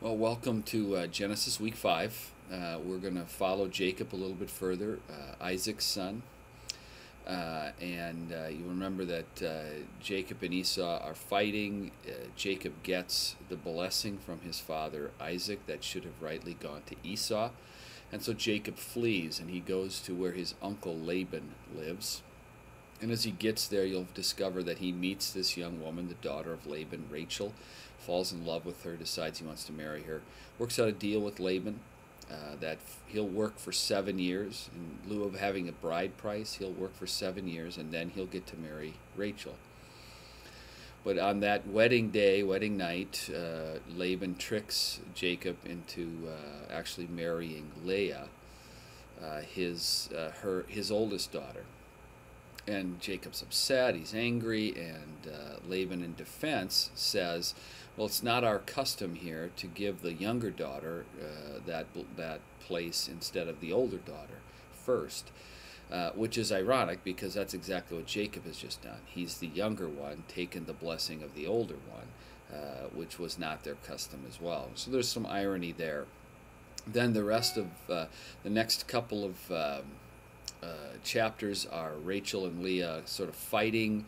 Well, welcome to Genesis week 5. We're going to follow Jacob a little bit further, Isaac's son. And you remember that Jacob and Esau are fighting. Jacob gets the blessing from his father Isaac that should have rightly gone to Esau. And so Jacob flees and he goes to where his uncle Laban lives. And as he gets there, you'll discover that he meets this young woman, the daughter of Laban, Rachel, falls in love with her, decides he wants to marry her, works out a deal with Laban that he'll work for 7 years. In lieu of having a bride price, he'll work for 7 years, and then he'll get to marry Rachel. But on that wedding day, wedding night, Laban tricks Jacob into actually marrying Leah, his oldest daughter. And Jacob's upset, he's angry, and Laban, in defense, says, well, it's not our custom here to give the younger daughter that place instead of the older daughter first, which is ironic because that's exactly what Jacob has just done. He's the younger one, taken the blessing of the older one, which was not their custom as well. So there's some irony there. Then the rest of the next couple of chapters are Rachel and Leah sort of fighting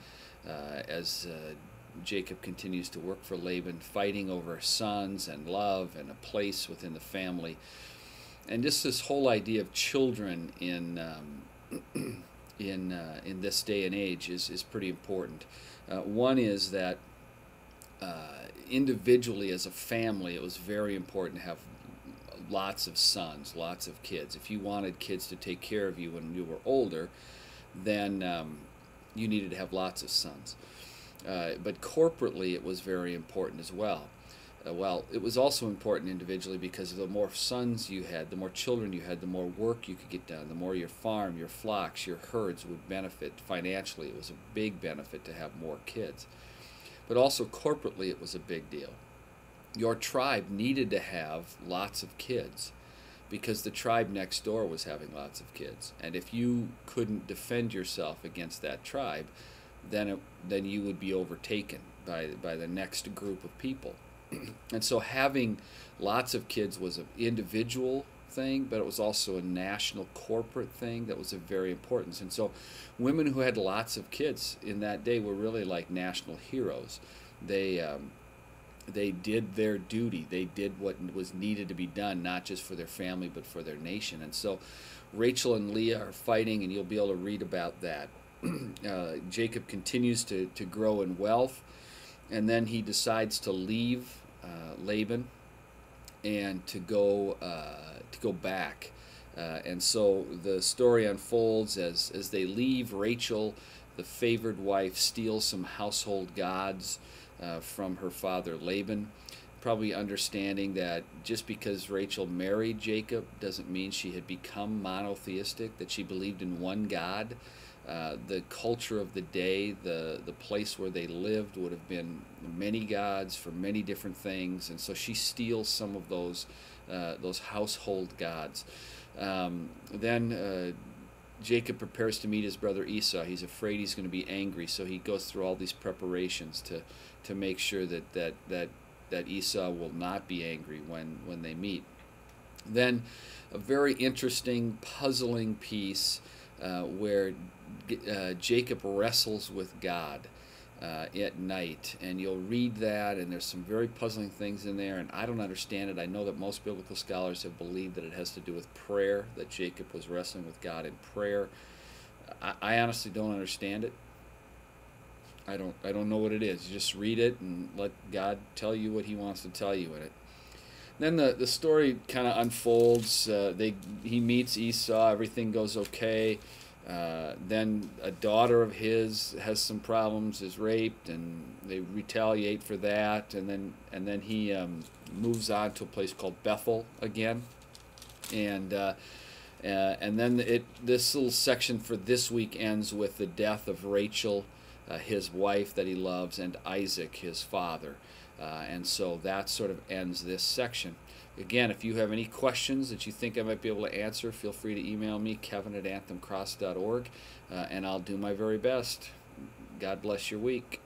as Jacob continues to work for Laban, fighting over sons and love and a place within the family. And just this whole idea of children in this day and age is pretty important. One is that individually as a family, it was very important to have lots of sons, lots of kids. If you wanted kids to take care of you when you were older, then you needed to have lots of sons. But corporately, it was very important as well. Well, it was also important individually because the more sons you had, the more children you had, the more work you could get done, the more your farm, your flocks, your herds would benefit financially. It was a big benefit to have more kids. But also corporately, it was a big deal. Your tribe needed to have lots of kids because the tribe next door was having lots of kids. And if you couldn't defend yourself against that tribe, then you would be overtaken by the next group of people. And so having lots of kids was an individual thing, but it was also a national corporate thing that was of very importance. And so women who had lots of kids in that day were really like national heroes. They did their duty. They did what was needed to be done, not just for their family, but for their nation. And so Rachel and Leah are fighting, and you'll be able to read about that. Jacob continues to grow in wealth, and then he decides to leave Laban and to go back. And so the story unfolds as they leave. Rachel, the favored wife, steals some household gods from her father Laban, probably understanding that just because Rachel married Jacob doesn't mean she had become monotheistic, that she believed in one God. The culture of the day, the place where they lived would have been many gods for many different things, and so she steals some of those household gods. Then Jacob prepares to meet his brother Esau. He's afraid he's going to be angry, so he goes through all these preparations to make sure that Esau will not be angry when they meet. Then a very interesting, puzzling piece where Jacob wrestles with God at night, and you'll read that, and there's some very puzzling things in there, and I don't understand it. I know that most biblical scholars have believed that it has to do with prayer, that Jacob was wrestling with God in prayer. I honestly don't understand it. I don't know what it is. You just read it and let God tell you what he wants to tell you in it. Then the story kind of unfolds. He meets Esau. Everything goes okay. Then a daughter of his has some problems, is raped, and they retaliate for that. And then he moves on to a place called Bethel again. And then this little section for this week ends with the death of Rachel, his wife that he loves, and Isaac, his father. And so that sort of ends this section. Again, if you have any questions that you think I might be able to answer, feel free to email me, kevin@anthemcross.org, and I'll do my very best. God bless your week.